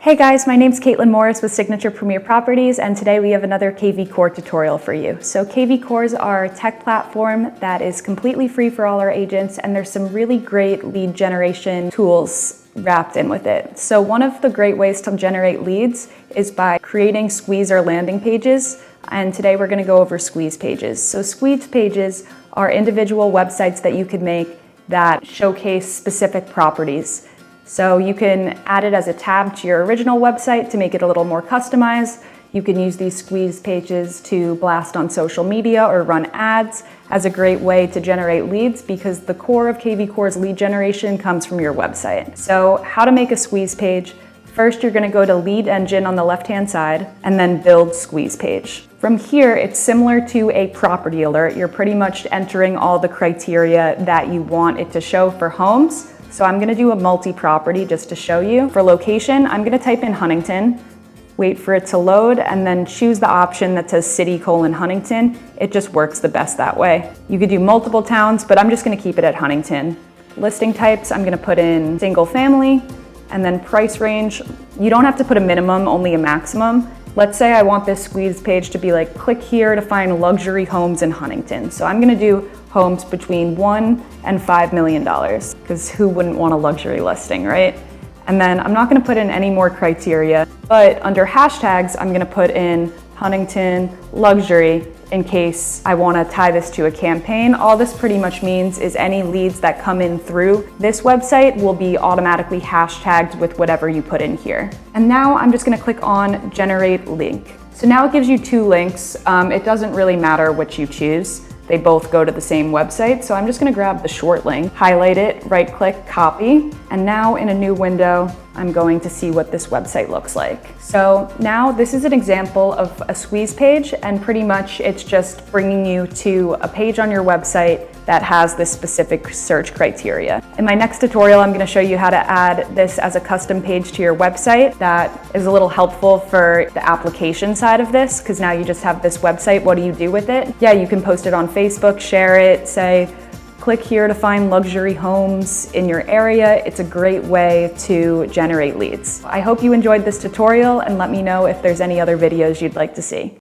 Hey guys, my name's Caitlin Morris with Signature Premier Properties, and today we have another kvCORE tutorial for you. So kvCORE is our tech platform that is completely free for all our agents, and there's some really great lead generation tools wrapped in with it. So one of the great ways to generate leads is by creating squeeze or landing pages, and today we're going to go over squeeze pages. So squeeze pages are individual websites that you could make that showcase specific properties. So you can add it as a tab to your original website to make it a little more customized. You can use these squeeze pages to blast on social media or run ads as a great way to generate leads, because the core of kvCORE's lead generation comes from your website. So how to make a squeeze page. First, you're going to go to lead engine on the left-hand side and then build squeeze page. From here, it's similar to a property alert. You're pretty much entering all the criteria that you want it to show for homes. So I'm going to do a multi-property just to show you. For location, I'm going to type in Huntington, wait for it to load, and then choose the option that says city:Huntington. It just works the best that way. You could do multiple towns, but I'm just going to keep it at Huntington. Listing types, I'm going to put in single family, and then price range. You don't have to put a minimum, only a maximum. Let's say I want this squeeze page to be like, click here to find luxury homes in Huntington. So I'm going to do homes between $1 and $5 million, because who wouldn't want a luxury listing, right? And then I'm not going to put in any more criteria, but under hashtags, I'm going to put in Huntington luxury in case I want to tie this to a campaign. All this pretty much means is any leads that come in through this website will be automatically hashtagged with whatever you put in here. And now I'm just going to click on generate link. So now it gives you two links. It doesn't really matter which you choose. They both go to the same website. So I'm just going to grab the short link, highlight it, right click, copy. And now in a new window, I'm going to see what this website looks like. So now this is an example of a squeeze page, and pretty much it's just bringing you to a page on your website that has this specific search criteria. In my next tutorial, I'm going to show you how to add this as a custom page to your website that is a little helpful for the application side of this, because now you just have this website. What do you do with it? Yeah, you can post it on Facebook, share it, say, click here to find luxury homes in your area. It's a great way to generate leads. I hope you enjoyed this tutorial, and let me know if there's any other videos you'd like to see.